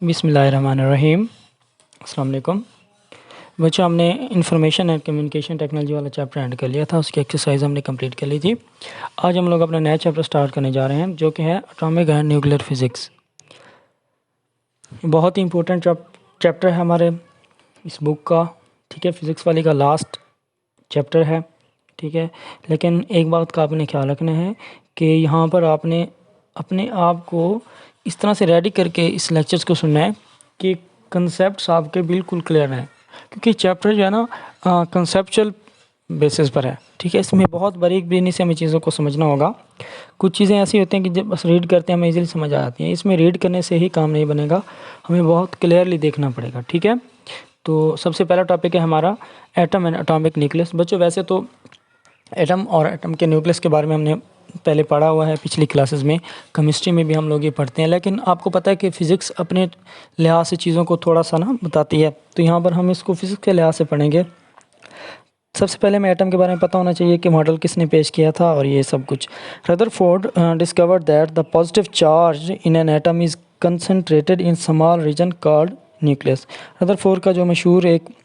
बिस्मिल्लाहिर्रहमानिर्रहीम। अस्सलाम वालेकुम बच्चों, हमने इंफॉर्मेशन एंड कम्युनिकेशन टेक्नोलॉजी वाला चैप्टर एंड कर लिया था। उसकी एक्सरसाइज हमने कंप्लीट कर ली थी। आज हम लोग अपना नया चैप्टर स्टार्ट करने जा रहे हैं जो कि है एटॉमिक एंड न्यूक्लियर फिज़िक्स। बहुत ही इंपॉर्टेंट चैप्टर है हमारे इस बुक का। ठीक है, फ़िज़िक्स वाली का लास्ट चैप्टर है। ठीक है, लेकिन एक बात का आपने ख्याल रखना है कि यहाँ पर आपने अपने आप को इस तरह से रेडी करके इस लेक्चर्स को सुनना है कि कंसेप्ट्स आपके बिल्कुल क्लियर हैं, क्योंकि चैप्टर जो है ना कंसेप्चुअल बेसिस पर है। ठीक है, इसमें बहुत बारीक बीनी से हमें चीज़ों को समझना होगा। कुछ चीज़ें ऐसी होती हैं कि जब बस रीड करते हैं हमें इजीली समझ आ जाती हैं। इसमें रीड करने से ही काम नहीं बनेगा, हमें बहुत क्लियरली देखना पड़ेगा। ठीक है, तो सबसे पहला टॉपिक है हमारा एटम एंड एटॉमिक न्यूक्लियस। बच्चों, वैसे तो एटम और एटम के न्यूक्लियस के बारे में हमने पहले पढ़ा हुआ है पिछली क्लासेस में, केमिस्ट्री में भी हम लोग ये पढ़ते हैं, लेकिन आपको पता है कि फ़िज़िक्स अपने लिहाज से चीज़ों को थोड़ा सा ना बताती है, तो यहाँ पर हम इसको फ़िज़िक्स के लिहाज से पढ़ेंगे। सबसे पहले हमें एटम के बारे में पता होना चाहिए कि मॉडल किसने पेश किया था और ये सब कुछ। Rutherford discovered that the positive charge in an atom is concentrated in small reason called nucleus. Rutherford का जो मशहूर एक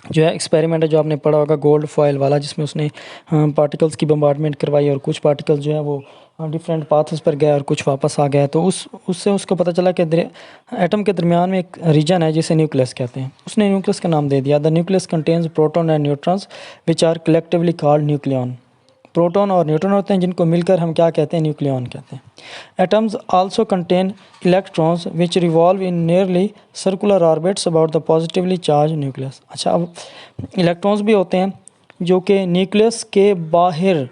जो है एक्सपेरिमेंट है, जो आपने पढ़ा होगा गोल्ड फॉयल वाला, जिसमें उसने पार्टिकल्स की बम्बार्डमेंट करवाई और कुछ पार्टिकल्स जो है वो डिफरेंट पाथ्स पर गए और कुछ वापस आ गया। तो उससे उसको पता चला कि एटम के दरमियान में एक रीजन है जिसे न्यूक्लियस कहते हैं। उसने न्यूक्लियस का नाम दे दिया। The nucleus contains proton and neutrons which are collectively called nucleon. Proton और न्यूट्रॉन होते हैं जिनको मिलकर हम क्या कहते हैं, न्यूक्लियन कहते हैं। Atoms also contain electrons which revolve in nearly circular orbits about the positively charge nucleus. अच्छा, अब इलेक्ट्रॉन्स भी होते हैं जो कि न्यूक्लियस के बाहर,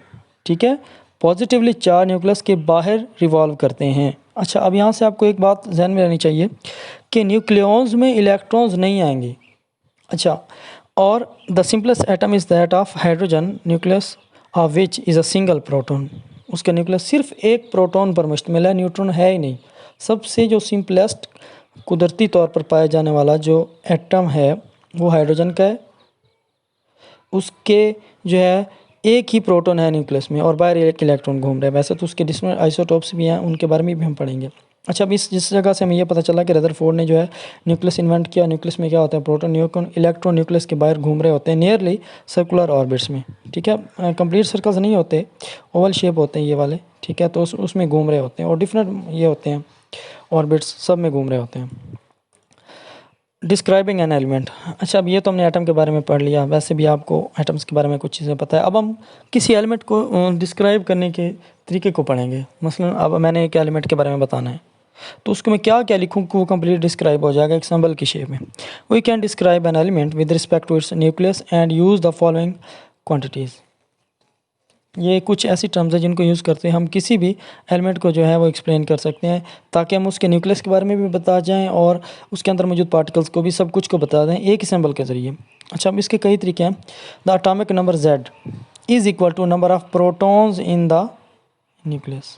ठीक है, पॉजिटिवली चार्ज न्यूक्लियस के बाहर रिवॉल्व करते हैं। अच्छा, अब यहाँ से आपको एक बात ध्यान में रहनी चाहिए कि न्यूक्लियॉन्स में इलेक्ट्रॉन्स नहीं आएंगे। अच्छा, और the simplest atom is that of hydrogen nucleus of which is a single proton. उसका न्यूक्लियस सिर्फ एक प्रोटॉन पर मुश्तमिल है, न्यूट्रॉन है ही नहीं। सबसे जो सिंपलेस्ट कुदरती तौर पर पाया जाने वाला जो एटम है वो हाइड्रोजन का है। उसके जो है एक ही प्रोटॉन है न्यूक्लियस में और बाहर एक इलेक्ट्रॉन घूम रहा है। वैसे तो उसके डिफरेंट आइसोटोप्स भी हैं, उनके बारे में भी हम पढ़ेंगे। अच्छा, अब जिस जगह से हमें ये पता चला कि रदरफोर्ड ने जो है न्यूक्लियस इन्वेंट किया। न्यूक्लियस में क्या होता है, प्रोटॉन न्यूट्रॉन इलेक्ट्रॉन न्यूक्लियस के बाहर घूम रहे होते हैं नियरली सर्कुलर ऑर्बिट्स में। ठीक है, कंप्लीट सर्कल्स नहीं होते, ओवल शेप होते हैं ये वाले। ठीक है, तो उसमें घूम रहे होते हैं और डिफरेंट ये होते हैं ऑर्बिट्स, सब में घूम रहे होते हैं। Describing an element. अच्छा, अब ये तो हमने एटम के बारे में पढ़ लिया, वैसे भी आपको एटम्स के बारे में कुछ चीज़ें पता है। अब हम किसी एलिमेंट को डिस्क्राइब करने के तरीके को पढ़ेंगे। मसलन अब मैंने एक एलिमेंट के बारे में बताना है, तो उसको मैं क्या क्या लिखूँ कि वो कंप्लीट डिस्क्राइब हो जाएगा एक सिंबल की शेप में। We can describe an element with respect to its nucleus and use the following quantities. ये कुछ ऐसी टर्म्स है जिनको यूज़ करते हैं हम किसी भी एलिमेंट को जो है वो एक्सप्लेन कर सकते हैं, ताकि हम उसके न्यूक्लियस के बारे में भी बता जाएं और उसके अंदर मौजूद पार्टिकल्स को भी, सब कुछ को बता दें एक ही सिंबल के ज़रिए। अच्छा, अब इसके कई तरीके हैं। The atomic number Z is equal to number of protons in the nucleus.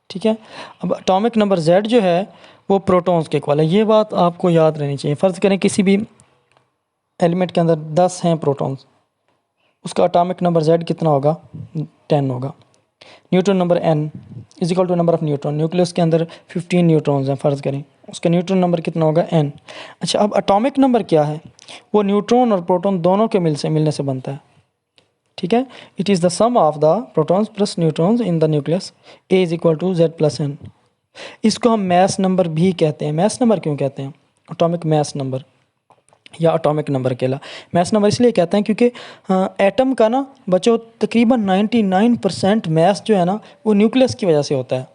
ठीक है, अब एटॉमिक नंबर Z जो है वो प्रोटॉन्स के इक्वल है। ये बात आपको याद रहनी चाहिए। फ़र्ज़ करें किसी भी एलिमेंट के अंदर 10 हैं प्रोटॉन्स, उसका एटॉमिक नंबर Z कितना होगा, 10 होगा। Neutron number N is equal to number of neutron. Nucleus के अंदर 15 न्यूट्रॉन्स हैं फ़र्ज़ करें, उसका न्यूट्रॉन नंबर कितना होगा, N। अच्छा, अब एटॉमिक नंबर क्या है, वो न्यूट्रॉन और प्रोटॉन दोनों के मिलने से बनता है। ठीक है, it is the sum of the protons plus neutrons in the nucleus. A is equal to Z plus N। इसको हम मैस नंबर भी कहते हैं। मैस नंबर क्यों कहते हैं, एटॉमिक मैस नंबर या एटॉमिक नंबर अकेला। मैस नंबर इसलिए कहते हैं क्योंकि एटम का ना बच्चों तकरीबन 99% मैस जो है ना वो न्यूक्लियस की वजह से होता है।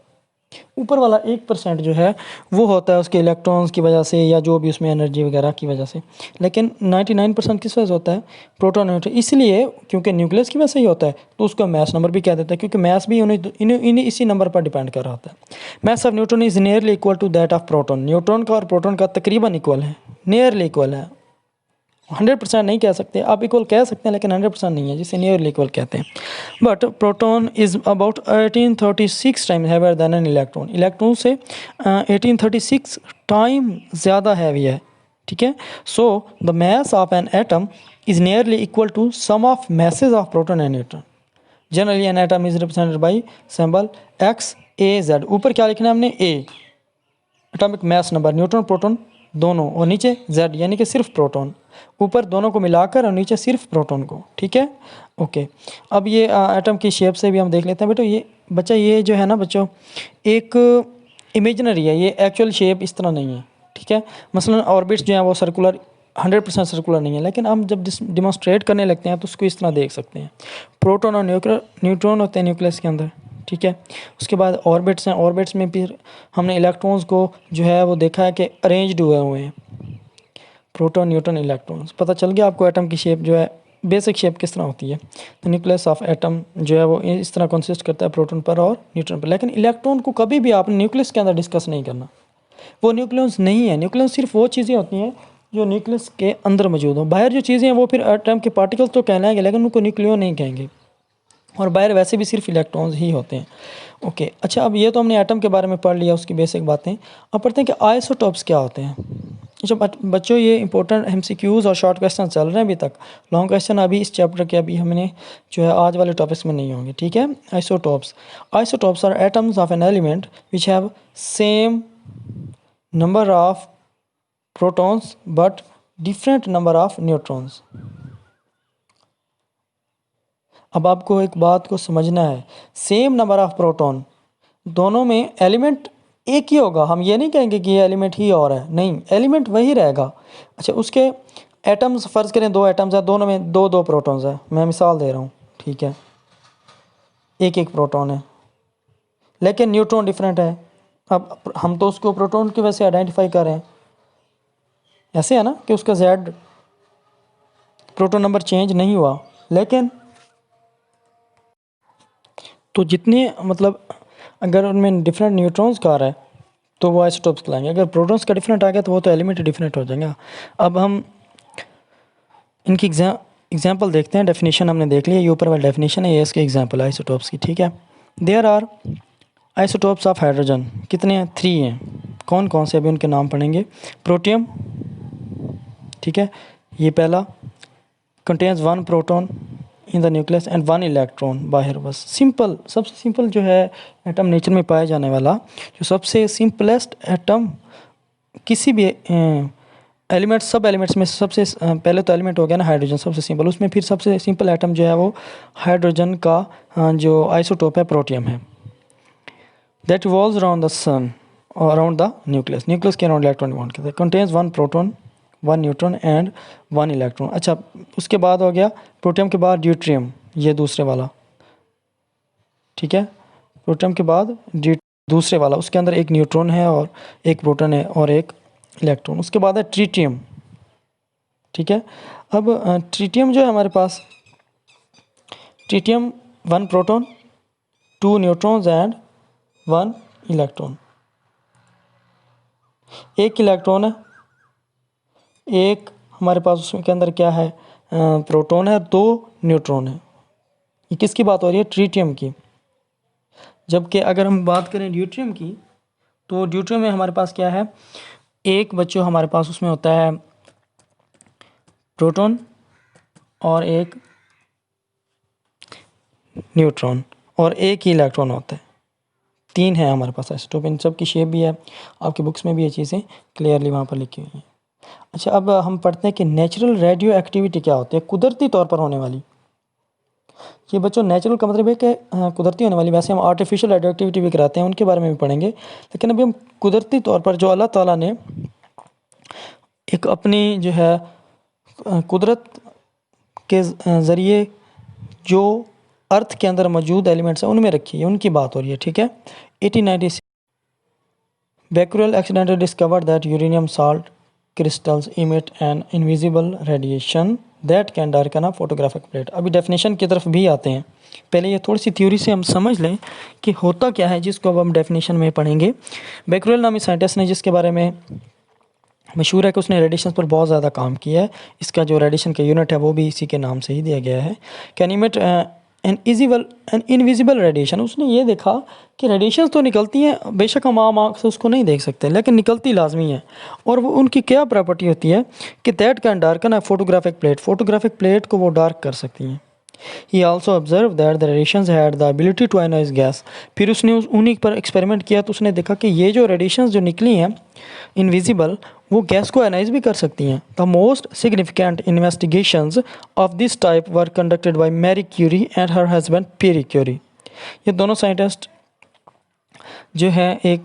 ऊपर वाला 1% जो है वो होता है उसके इलेक्ट्रॉन्स की वजह से या जो भी उसमें एनर्जी वगैरह की वजह से, लेकिन 99% किस वजह से होता है, प्रोटॉन न्यूट्रॉन। इसलिए क्योंकि न्यूक्लियस की वजह से ही होता है तो उसको मैस नंबर भी कह देते हैं, क्योंकि मैस भी इन्हीं इसी नंबर पर डिपेंड कर रहा होता है। Mass of neutron is nearly equal to that of proton. Neutron का और प्रोटॉन का तकरीबन इक्वल है, नियरली इक्वल है। 100% नहीं कह सकते, आप इक्वल कह सकते हैं लेकिन 100% नहीं है, जिसे नियरली इक्वल कहते हैं। But proton is about 1836 time heavier than an electron. Electron से 1836 टाइम ज़्यादा हैवी है। ठीक है, so the mass of an atom is nearly equal to sum of masses of proton and neutron. Generally an atom is represented by symbol XAZ। ऊपर क्या लिखना है हमने, A। Atomic mass number, neutron proton दोनों, और नीचे Z यानी कि सिर्फ प्रोटॉन, ऊपर दोनों को मिलाकर और नीचे सिर्फ प्रोटॉन को, ठीक है। ओके, अब ये एटम की शेप से भी हम देख लेते हैं बेटो। ये बच्चा ये जो है ना बच्चों, एक इमेजिनरी है, ये एक्चुअल शेप इस तरह नहीं है, ठीक है। मसलन ऑर्बिट्स जो है वो सर्कुलर 100% सर्कुलर नहीं है, लेकिन हम जब डिमॉन्स्ट्रेट करने लगते हैं तो उसको इस तरह देख सकते हैं। प्रोटॉन और न्यूट्रॉन होते हैं न्यूक्लियस के अंदर, ठीक है। उसके बाद ऑर्बिट्स हैं, ऑर्बिट्स में फिर हमने इलेक्ट्रॉन्स को जो है वो देखा है कि अरेंज्ड हुए हैं, प्रोटॉन न्यूट्रॉन इलेक्ट्रॉन्स। पता चल गया आपको एटम की शेप जो है, बेसिक शेप किस तरह होती है। तो न्यूक्लियस ऑफ एटम जो है वो इस तरह कंसिस्ट करता है प्रोटॉन पर और न्यूट्रॉन पर। लेकिन इलेक्ट्रॉन को कभी भी आपने न्यूक्लियस के अंदर डिस्कस नहीं करना, वो न्यूक्लियस नहीं है। न्यूक्लियस सिर्फ वो चीज़ें होती हैं जो न्यूक्लियस के अंदर मौजूद हो। बाहर जो चीज़ें हैं वो फिर एटम के पार्टिकल्स तो कहलाएंगे, लेकिन उनको न्यूक्लियो नहीं कहेंगे, और बाहर वैसे भी सिर्फ इलेक्ट्रॉन्स ही होते हैं। ओके, अच्छा, अब ये तो हमने एटम के बारे में पढ़ लिया, उसकी बेसिक बातें। अब पढ़ते हैं कि आइसोटॉप्स क्या होते हैं। अच्छा बच्चों, ये इंपॉर्टेंट MCQs और शॉर्ट क्वेश्चन चल रहे हैं अभी तक। लॉन्ग क्वेश्चन अभी इस चैप्टर के अभी हमने जो है आज वाले टॉपिक्स में नहीं होंगे, ठीक है। Isotopes are atoms of an element which have same number of protons but different number of neutrons. अब आपको एक बात को समझना है, सेम नंबर ऑफ प्रोटॉन, दोनों में एलिमेंट एक ही होगा। हम ये नहीं कहेंगे कि ये एलिमेंट ही और है, नहीं, एलिमेंट वही रहेगा। अच्छा, उसके एटम्स फ़र्ज़ करें 2 एटम्स हैं, दोनों में 2 प्रोटॉन्स हैं, मैं मिसाल दे रहा हूँ, ठीक है, एक प्रोटॉन है, लेकिन न्यूट्रॉन डिफरेंट है। अब हम तो उसको प्रोटॉन की वजह से आइडेंटिफाई कर रहे हैं, ऐसे है ना कि उसका Z प्रोटॉन नंबर चेंज नहीं हुआ, लेकिन तो जितने मतलब अगर उनमें डिफरेंट न्यूट्रॉन्स का आ रहा है तो वो आइसोटॉप्स कहलाएंगे। अगर प्रोटॉन्स का डिफरेंट आ गया तो वो तो एलिमेंट डिफरेंट हो जाएगा। अब हम इनकी एग्जांपल देखते हैं। डेफिनेशन हमने देख लिया, ये ऊपर वाली डेफिनेशन है, ये इसके एग्जांपल है आइसोटॉप्स की, ठीक है। There are isotopes of hydrogen, कितने हैं? 3 हैं। कौन कौन से, अभी उनके नाम पढ़ेंगे। प्रोटियम, ठीक है, ये पहला, contains 1 proton in the nucleus and 1 electron बाहर। बस सिंपल, सबसे सिंपल जो है एटम नेचर में पाया जाने वाला, जो सबसे सिंपलेस्ट एटम किसी भी एलिमेंट, सब एलिमेंट्स में सबसे पहले तो एलिमेंट हो गया ना हाइड्रोजन, सबसे सिंपल, उसमें फिर सबसे सिंपल एटम जो है वो हाइड्रोजन का जो आइसोटोप है प्रोटियम है। दैट रिवॉल्व्स अराउंड द सन और अराउंड द न्यूक्लियस, न्यूक्लियस के अराउंड इलेक्ट्रॉन रिवॉल्व करते हैं। Contains 1 proton 1 neutron and 1 electron. अच्छा, उसके बाद हो गया प्रोटियम के बाद ड्यूट्रियम, ये दूसरे वाला, ठीक है। प्रोटियम के बाद दूसरे वाला, उसके अंदर 1 न्यूट्रॉन है और 1 प्रोटॉन है और 1 इलेक्ट्रॉन। उसके बाद है ट्रिटियम, ठीक है। अब ट्रिटियम जो है हमारे पास, tritium 1 proton 2 neutrons and 1 electron. 1 electron है, एक हमारे पास उसमें के अंदर क्या है, प्रोटॉन है, 2 न्यूट्रॉन है। ये किसकी बात हो रही है? ट्रिटियम की। जबकि अगर हम बात करें ड्यूट्रियम की, तो ड्यूट्रियम में हमारे पास क्या है, एक बच्चों हमारे पास उसमें होता है प्रोटॉन और 1 न्यूट्रॉन और 1 ही इलेक्ट्रॉन होता है। 3 है हमारे पास आइसोटोप। इन सब की शेप भी है, आपकी बुक्स में भी ये चीज़ें क्लियरली वहाँ पर लिखी हुई हैं। अच्छा, अब हम पढ़ते हैं कि नेचुरल रेडियो एक्टिविटी क्या होती है, कुदरती तौर पर होने वाली। ये बच्चों नेचुरल का मतलब है कि कुदरती होने वाली, वैसे हम आर्टिफिशियल रेडियो एक्टिविटी भी कराते हैं, उनके बारे में भी पढ़ेंगे, लेकिन अभी हम कुदरती तौर पर जो अल्लाह ताला ने एक अपनी जो है कुदरत के ज़रिए जो अर्थ के अंदर मौजूद एलिमेंट्स हैं उनमें रखी है, उनकी बात हो रही है, ठीक है। 1896 Becquerel accidentally discovered that uranium salt crystals emit an invisible radiation that can darken a photographic plate। अभी डेफिनेशन की तरफ भी आते हैं, पहले ये थोड़ी सी थ्योरी से हम समझ लें कि होता क्या है, जिसको अब हम डेफिनेशन में पढ़ेंगे। बेक्यूरेल नामी साइंटिस्ट ने, जिसके बारे में मशहूर है कि उसने रेडिएशन पर बहुत ज़्यादा काम किया है, इसका जो रेडिएशन का यूनिट है वो भी इसी के नाम से ही दिया गया है। Can emit an invisible radiation. उसने ये देखा कि रेडिएशन तो निकलती हैं, बेशक हम आम आँख से उसको नहीं देख सकते, लेकिन निकलती लाजमी है। और वो उनकी क्या प्रॉपर्टी होती है कि that can darken a photographic plate, photographic plate को वो डार्क कर सकती हैं। He also observed that the radiations had the ability to ionize gas. फिर उसने उन्हीं पर एक्सपेरिमेंट किया तो उसने देखा कि ये जो रेडिएशंस जो निकली हैं इनविजिबल, वो गैस को आयनाइज भी कर सकती हैं. The most significant investigations of this type were conducted by Marie Curie and her husband Pierre Curie. ये दोनों साइंटिस्ट जो है एक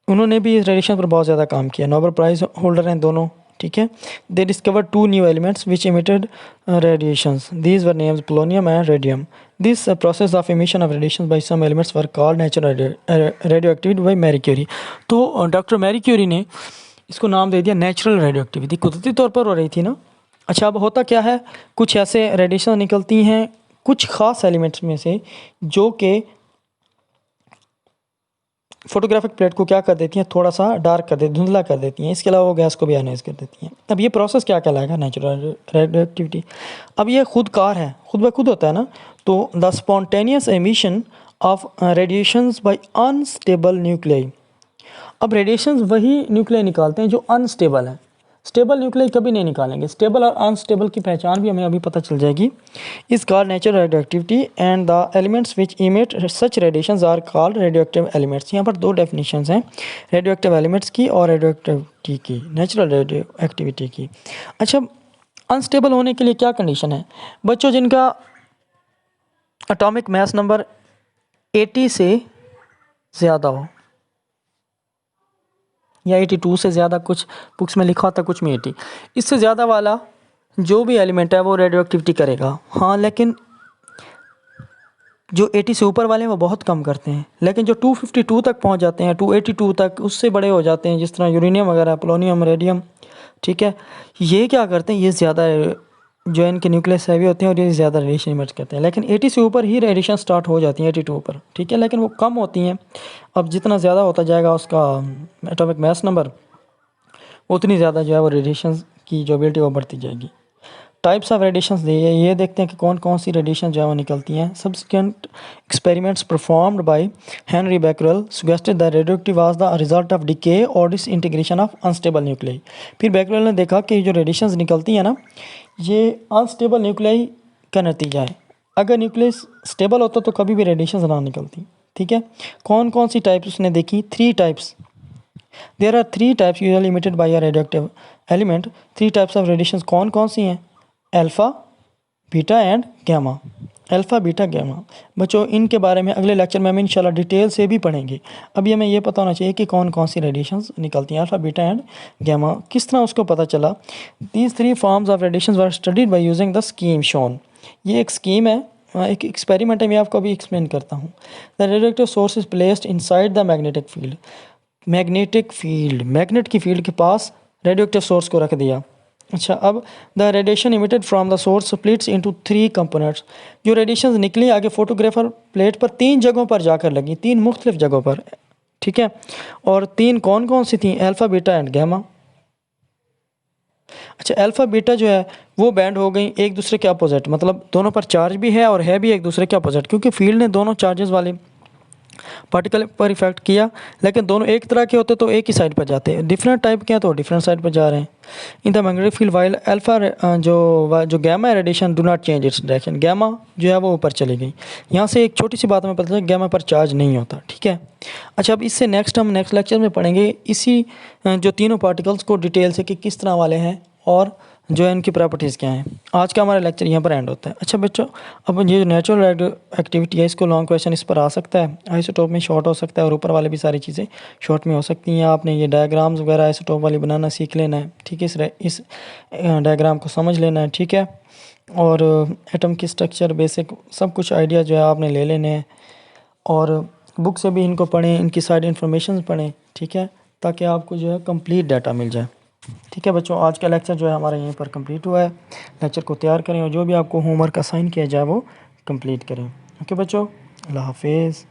उन्होंने भी इस रेडिएशन पर बहुत ज़्यादा काम किया. नोबेल प्राइज़ होल्डर हैं दोनों. ठीक है. They discover 2 new elements which emitted radiations. These were names polonium and radium. This process of emission of radiation by some elements were called natural radioactivity by Marie Curie. तो doctor Marie Curie ने इसको नाम दे दिया natural radio activity. कुदरती तौर पर हो रही थी ना. अच्छा, अब होता क्या है, कुछ ऐसे रेडिएशन निकलती हैं कुछ ख़ास एलिमेंट्स में से जो कि फोटोग्राफिक प्लेट को क्या कर देती हैं, थोड़ा सा डार्क कर देती, धुंधला कर देती हैं. इसके अलावा वो गैस को भी आयनाइज कर देती हैं. अब ये प्रोसेस क्या कहलाएगा, नेचुरल रेडियो एक्टिविटी. अब ये खुद कार है, खुद ब खुद होता है ना. तो the spontaneous emission of radiations by unstable nuclei. अब रेडिएशंस वही न्यूक्लियाई निकालते हैं जो अनस्टेबल है. स्टेबल न्यूक्लियाई कभी नहीं निकालेंगे. स्टेबल और अनस्टेबल की पहचान भी हमें अभी पता चल जाएगी. Is called natural radioactivity and the elements which emit such radiations are called radioactive elements. यहाँ पर 2 डेफिनेशंस हैं, रेडियो एक्टिव एलिमेंट्स की और रेडियो एक्टिविटी की, नेचुरल रेडियो एक्टिविटी की. अच्छा, अनस्टेबल होने के लिए क्या कंडीशन है बच्चों? जिनका एटॉमिक मास नंबर 80 से ज़्यादा हो या 82 से ज़्यादा, कुछ बुक्स में लिखा होता, कुछ में 80. इससे ज़्यादा वाला जो भी एलिमेंट है वो रेडियो एक्टिविटी करेगा. हाँ, लेकिन जो 80 से ऊपर वाले हैं वो बहुत कम करते हैं. लेकिन जो 252 तक पहुंच जाते हैं, 282 तक, उससे बड़े हो जाते हैं, जिस तरह यूरेनियम वगैरह, पोलोनियम, रेडियम. ठीक है. ये क्या करते हैं, ये ज़्यादा जो इनके न्यूक्लियस हैवी होते हैं और ये ज़्यादा रेडिएशन इमिट करते हैं. लेकिन 80 से ऊपर ही रेडिएशन स्टार्ट हो जाती है, 82 ऊपर. ठीक है. लेकिन वो कम होती हैं. अब जितना ज़्यादा होता जाएगा उसका एटॉमिक मास नंबर, उतनी ज़्यादा जो है वो रेडिएशन की जो एबिलिटी वो बढ़ती जाएगी. टाइप्स ऑफ रेडिएशंस ये देखते हैं कि कौन कौन सी रेडिएशन जो है वो निकलती हैं. Subsequent experiments performed by Henry Becquerel suggested that radioactive was the result of decay और डिसइंटीग्रेशन ऑफ अनस्टेबल न्यूक्लियाई. फिर बैकरेल ने देखा कि जो रेडिएशंस निकलती हैं ना, ये अनस्टेबल न्यूक्लियाई का नतीजा है. अगर न्यूक्लियस स्टेबल होता तो कभी भी रेडिएशंस ना निकलती. ठीक है. कौन कौन सी टाइप्स उसने देखी? 3 types. There are 3 types usually emitted by a radioactive element. 3 types of radiations कौन कौन सी हैं? Alpha, beta and gamma. Alpha, beta, gamma. बच्चों, इनके बारे में अगले लेक्चर में हम इंशाल्लाह डिटेल से भी पढ़ेंगे. अभी हमें ये पता होना चाहिए कि कौन कौन सी रेडिएशंस निकलती हैं, अल्फ़ा, बीटा एंड गैमा. किस तरह उसको पता चला? These 3 forms of radiations were studied by using the scheme shown. ये एक स्कीम है, एक एक्सपेरिमेंट है. मैं आपको अभी एक्सप्लेन करता हूँ. The radioactive source is placed inside the magnetic field. Magnetic field, magnet की फील्ड के पास रेडियोएक्टिव सोर्स को रख दिया. अच्छा, अब the radiation emitted from the source splits into 3 components. जो रेडिएशन निकली आगे फोटोग्राफर प्लेट पर 3 जगहों पर जाकर लगी, 3 मुख्तलिफ जगहों पर. ठीक है. और 3 कौन कौन सी थी? Alpha, beta and gamma. अच्छा, अल्फ़ा बीटा जो है वो बैंड हो गई एक दूसरे के अपोजिट, मतलब दोनों पर चार्ज भी है और है भी एक दूसरे के अपोजिट, क्योंकि फील्ड ने दोनों चार्जेस वाले पार्टिकल पर इफेक्ट किया. लेकिन दोनों एक तरह के होते तो एक ही साइड पर जाते हैं, डिफरेंट टाइप के हैं तो डिफरेंट साइड पर जा रहे हैं. In the magnetic field while alpha जो gamma radiation do not change its direction. Gamma जो है वो ऊपर चली गई. यहाँ से एक छोटी सी बात हमें पता चला, गैमा पर चार्ज नहीं होता. ठीक है. अच्छा, अब इससे हम नेक्स्ट लेक्चर में पढ़ेंगे इसी जो तीनों पार्टिकल्स को डिटेल से कि किस तरह वाले हैं और जो है इनकी प्रॉपर्टीज़ क्या हैं. आज का हमारा लेक्चर यहाँ पर एंड होता है. अच्छा बच्चों, अब ये जो नेचुरल रेडियो एक्टिविटी है, इसको लॉन्ग क्वेश्चन इस पर आ सकता है, आइसोटोप में शॉर्ट हो सकता है और ऊपर वाले भी सारी चीज़ें शॉर्ट में हो सकती हैं. आपने ये डायग्राम्स वगैरह आइसोटोप वाली बनाना सीख लेना है. ठीक है. इस डायग्राम को समझ लेना है. ठीक है. और एटम की स्ट्रक्चर बेसिक सब कुछ आइडिया जो है आपने ले लेने हैं और बुक से भी इनको पढ़ें, इनकी सारी इन्फॉर्मेशन पढ़ें. ठीक है, ताकि आपको जो है कंप्लीट डाटा मिल जाए. ठीक है बच्चों, आज का लेक्चर जो है हमारा यहीं पर कंप्लीट हुआ है. लेक्चर को तैयार करें और जो भी आपको होमवर्क असाइन किया जाए वो कंप्लीट करें. ओके बच्चों, अल्लाह हाफिज़.